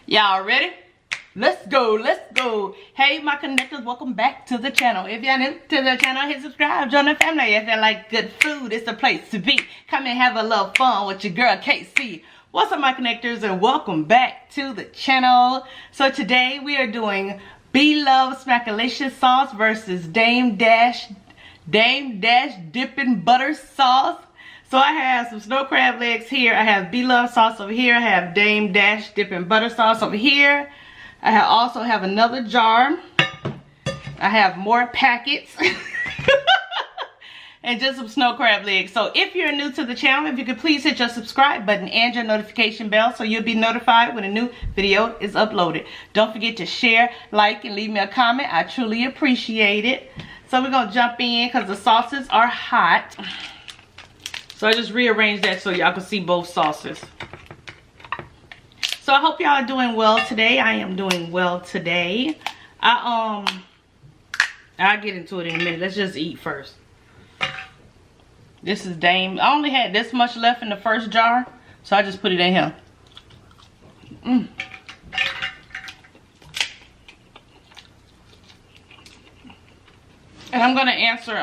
Y'all ready? Let's go, let's go. Hey, my connectors, welcome back to the channel. If y'all new to the channel, hit subscribe, join the family. If you like good food, it's the place to be. Come and have a little fun with your girl, KC. What's up, my connectors, and welcome back to the channel. So today we are doing Blove Smackalicious sauce versus Dame Dash Dippin butter sauce. So I have some snow crab legs here. I have Blove sauce over here. I have Dame Dash Dippin butter sauce over here. I also have another jar. I have more packets. And just some snow crab legs. So if you're new to the channel, if you could please hit your subscribe button and your notification bell so you'll be notified when a new video is uploaded. Don't forget to share, like, and leave me a comment. I truly appreciate it. So we're going to jump in because the sauces are hot. So I just rearranged that so y'all can see both sauces. So I hope y'all are doing well today. I am doing well today. I'll get into it in a minute. Let's just eat first. This is Dame. I only had this much left in the first jar, so I just put it in here. And I'm gonna answer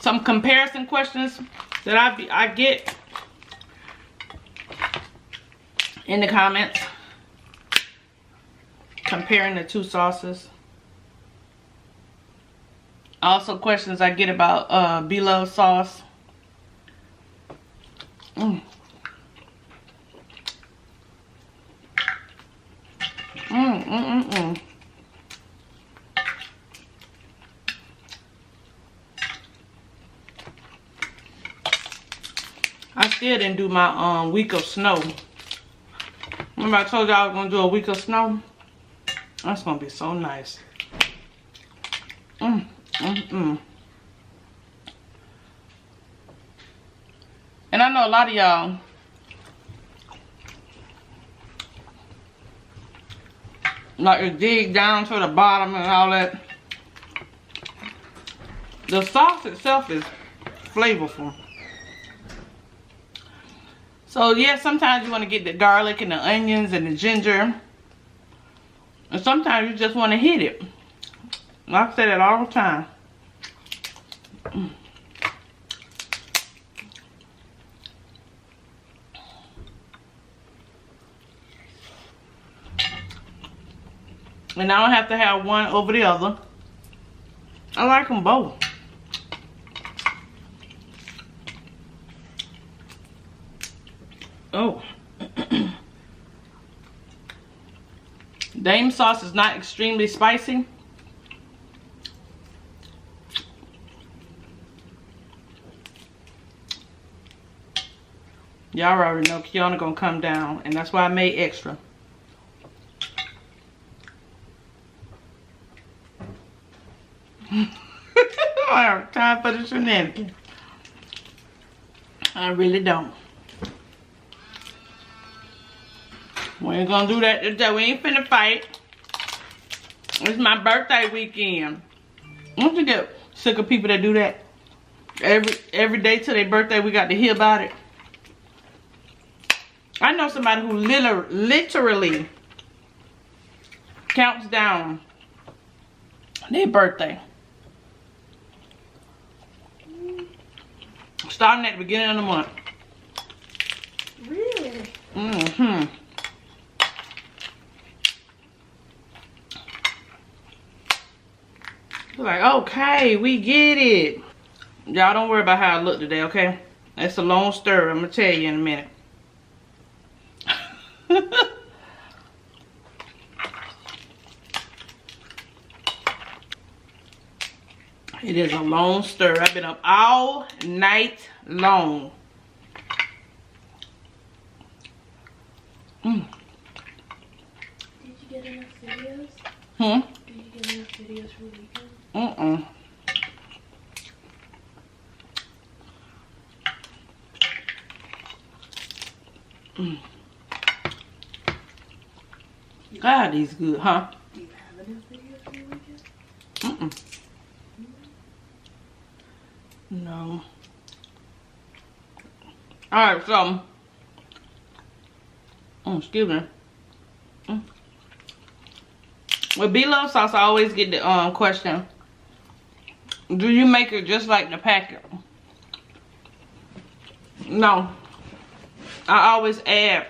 some comparison questions that I get in the comments, comparing the two sauces. Also questions I get about Blove sauce. I still didn't do my week of snow. Remember I told y'all I was gonna do a week of snow? That's gonna be so nice. And I know a lot of y'all like to dig down to the bottom and all that. The sauce itself is flavorful. So yeah, sometimes you want to get the garlic and the onions and the ginger. And sometimes you just want to hit it. I say that all the time. And I don't have to have one over the other. I like them both. Oh. Dame sauce is not extremely spicy. Y'all already know Kiana gonna come down, and that's why I made extra. I don't have time for the shenanigans. I really don't. We ain't gonna do that today. We ain't finna fight. It's my birthday weekend. Don't you get sick of people that do that? Every day till their birthday we got to hear about it. I know somebody who literally counts down their birthday. Starting at the beginning of the month. Really? Mm-hmm. Like, okay, we get it. Y'all don't worry about how I look today, okay? It's a long stir. I'm gonna tell you in a minute. It is a long stir. I've been up all night long. Did you get enough videos? Did you get enough videos for the weekend? God, these good, huh? Do you have enough videos for the weekend? No. Alright, so excuse me. With Blove sauce, I always get the question, do you make it just like the packet? No. I always add,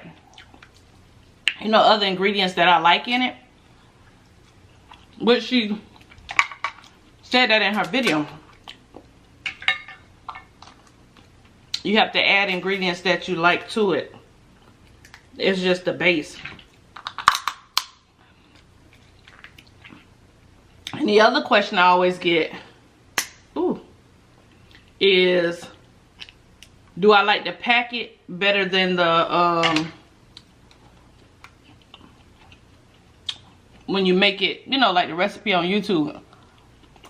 you know, other ingredients that I like in it. Which she said that in her video. You have to add ingredients that you like to it. It's just the base. And the other question I always get, is, do I like the packet better than the, when you make it, you know, like the recipe on YouTube?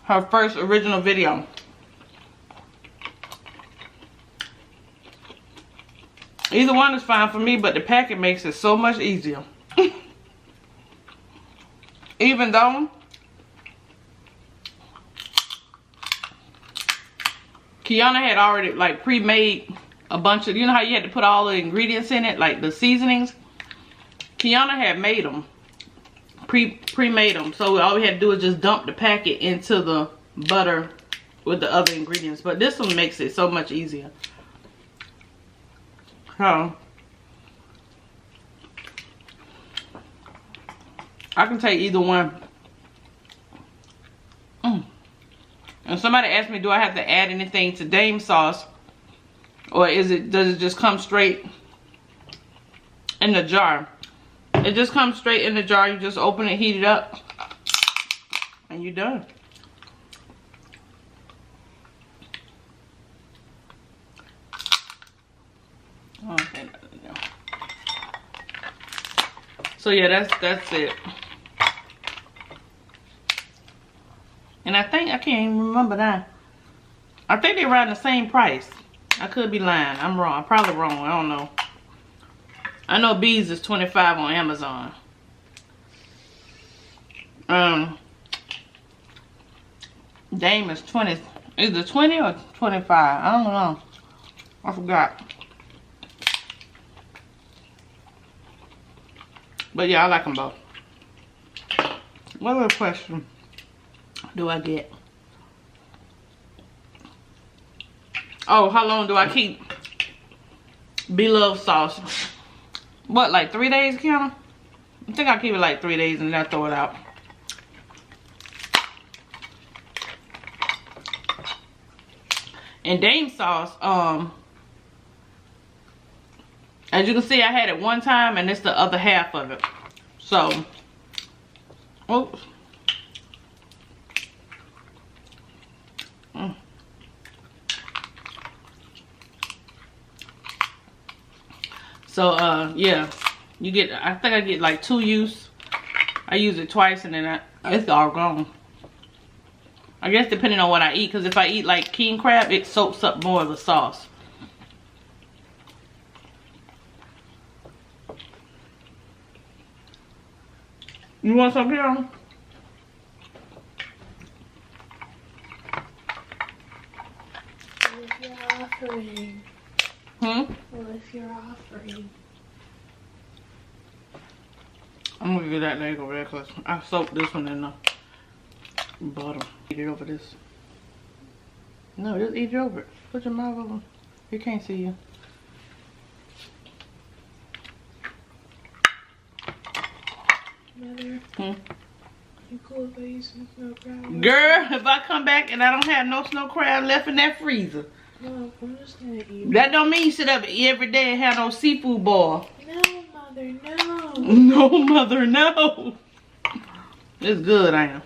Her first original video. Either one is fine for me, but the packet makes it so much easier. Even though Kiana had already like pre-made a bunch of, you know how you had to put all the ingredients in it, like the seasonings? Kiana had made them, pre-made them. So all we had to do is just dump the packet into the butter with the other ingredients. But this one makes it so much easier. So I can take either one. And somebody asked me, do I have to add anything to Dame sauce, or does it just come straight in the jar? It just comes straight in the jar. You just open it, heat it up, and you're done. Okay. So yeah, that's it. And I think, I can't even remember that. I think they're around the same price. I could be lying. I'm wrong. I'm probably wrong. I don't know. I know Bees is $25 on Amazon. Dame is 20. Is it 20 or 25? I don't know. I forgot. But yeah, I like them both. What other question do I get? Oh, how long do I keep Blove sauce? What, like 3 days, Kiana? I think I keep it like 3 days and then I throw it out. And Dame sauce, as you can see, I had it one time and it's the other half of it. So, oops. So, yeah, you get, I think I get like 2 use. I use it twice and then it's all gone. I guess depending on what I eat, because if I eat like king crab, it soaks up more of the sauce. You want some here? Well, if you're offering. Well, if you're offering. I'm gonna get that leg over there because I soaked this one in the bottom. Eat it over this. No, just eat it over it. Put your mouth over. He can't see you. Mother, you cool if I use some snow crab? Girl, if I come back and I don't have no snow crab left in that freezer. No, I'm just gonna eat. That don't mean you sit up every day and have no seafood boil. No, Mother, no. No, Mother, no. It's good, I am.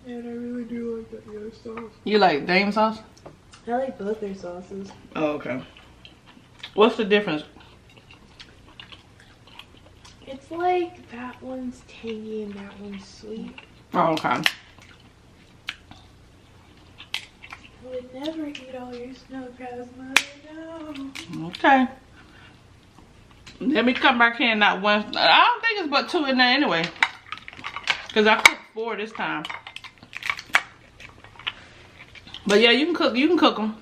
Yeah, I really do like that other sauce. You like Dame sauce? I like both their sauces. Oh, okay. What's the difference? It's like that one's tangy and that one's sweet. Oh, okay. I would never eat all your snow crabs, Mother, no. Okay. Let me come back here and not one. I don't think it's but 2 in there anyway. Because I cooked 4 this time. But yeah, you can cook them.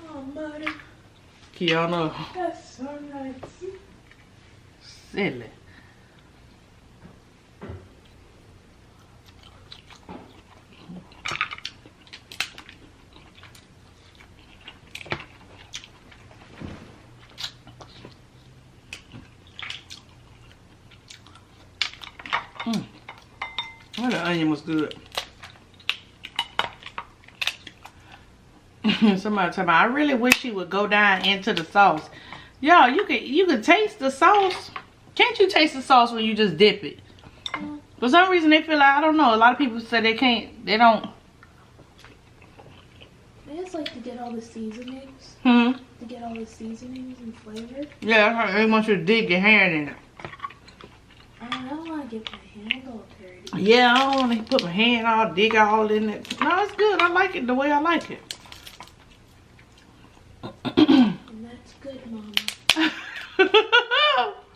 Oh, Mother. Kiana. That's so nice. Silly. Oh, the onion was good. Somebody told me, I really wish he would go down into the sauce. Y'all, you can taste the sauce. Can't you taste the sauce when you just dip it? For some reason, they feel like, I don't know. A lot of people say they can't. They don't. They just like to get all the seasonings. To get all the seasonings and flavor. Yeah, they want you to dig your hand in it. I don't want to get my hand all dirty. Yeah, I don't want to put my hand all, dig all in it. No, it's good. I like it the way I like it. And that's good, Mama.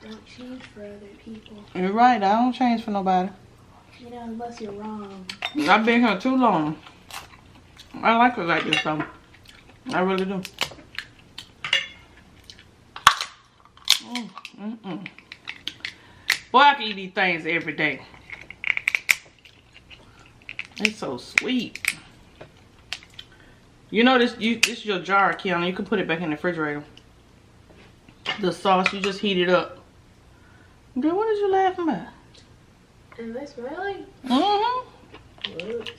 Don't change for other people. You're right. I don't change for nobody. You know, unless you're wrong. I've been here too long. I like it like this, though. I really do. Boy, I can eat these things every day. It's so sweet. You know this is your jar, Kiana. You can put it back in the refrigerator. The sauce, you just heat it up. Girl, what is you laughing about? Am I smiling? Whoops.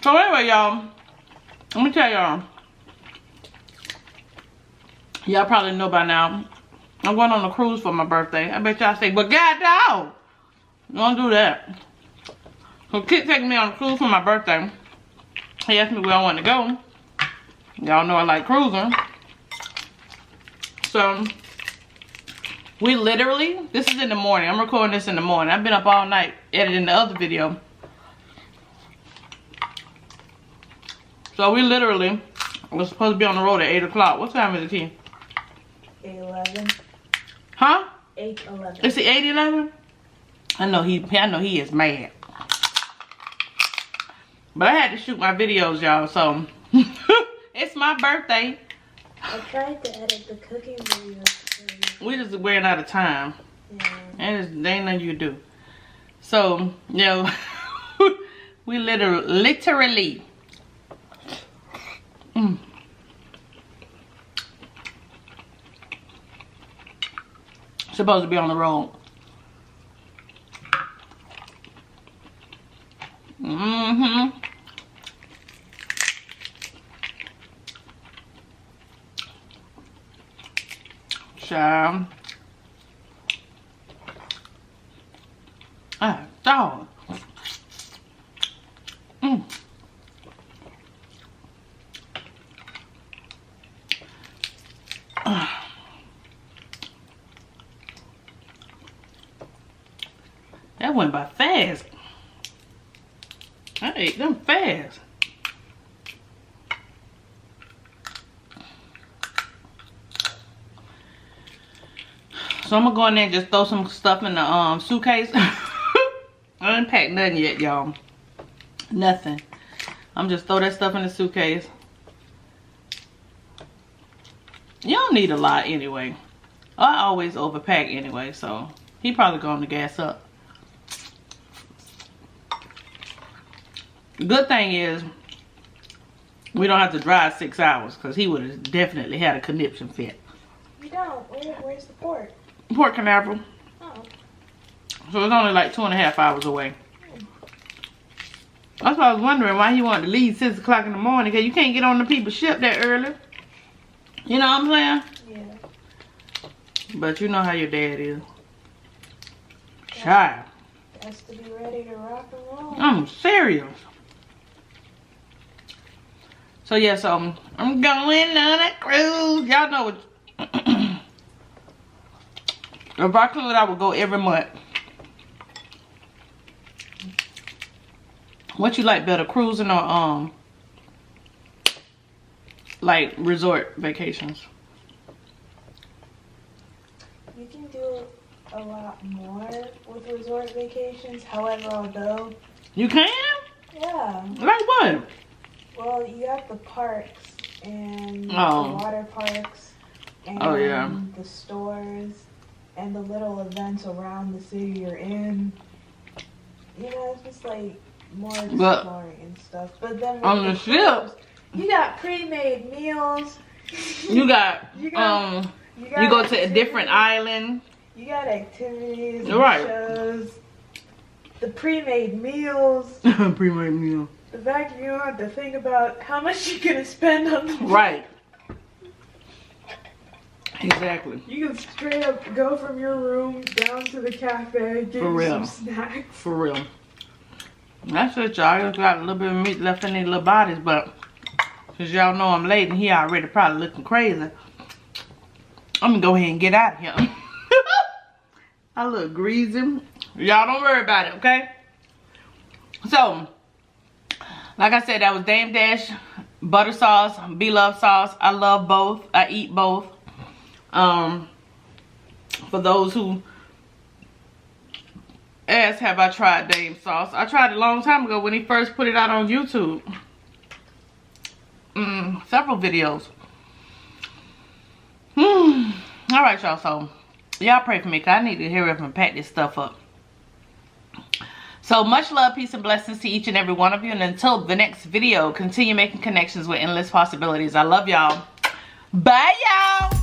So anyway, y'all, let me tell y'all. Y'all probably know by now. I'm going on a cruise for my birthday. I bet y'all say, but goddamn, don't do that. So Kit taking me on a cruise for my birthday. He asked me where I want to go. Y'all know I like cruising. So we literally, this is in the morning. I'm recording this in the morning. I've been up all night editing the other video. So we literally was supposed to be on the road at 8 o'clock. What time is it, Key? 8:11. Huh? 8:11. Is it 8:11? I know he is mad. But I had to shoot my videos, y'all, so it's my birthday. I tried to edit the cooking videos. We just ran out of time. Yeah. And there ain't nothing you do. So, you know, we literally. Supposed to be on the road. Child. Ah, dog. That went by fast. I ate them fast. So I'm gonna go in there and just throw some stuff in the suitcase. I didn't pack nothing yet, y'all. Nothing. I'm just throw that stuff in the suitcase. You don't need a lot anyway. I always overpack anyway, so he probably going to gas up. The good thing is we don't have to drive 6 hours because he would have definitely had a conniption fit. You don't. Where's the port? Port Canaveral. Oh. So it's only like 2.5 hours away. That's why I was wondering why he wanted to leave 6 o'clock in the morning, because you can't get on the people's ship that early. You know what I'm saying? Yeah. But you know how your dad is. Child. Has to be ready to rock and roll. I'm serious. So yeah, so I'm going on a cruise. Y'all know what. If I could, I would go every month. What you like better, cruising or like resort vacations? You can do a lot more with resort vacations. However, I'll go. You can? Yeah. Like what? Well, you have the parks and the Oh. water parks and Oh, yeah. the stores and the little events around the city you're in. You know, it's just like more exploring and stuff. But then On the ship, you got pre-made meals. you got you you go to a different island. You got activities and Right. shows. the pre-made meals. Pre-made meal. The fact you don't have to think about how much you're gonna spend on the Right. Exactly. You can straight up go from your room down to the cafe, get you some snacks. For real. That's it, y'all. I just got a little bit of meat left in these little bodies, but since y'all know I'm late and he already probably looking crazy, I'm gonna go ahead and get out of here. I look greasy. Y'all don't worry about it, okay? So, like I said, that was Dame Dash butter sauce, Blove sauce. I love both. I eat both. For those who ask, have I tried Dame sauce? I tried it a long time ago when he first put it out on YouTube. Several videos. Alright, y'all, so y'all pray for me, because I need to hurry up and pack this stuff up. So much love, peace, and blessings to each and every one of you. And until the next video, continue making connections with endless possibilities. I love y'all. Bye, y'all.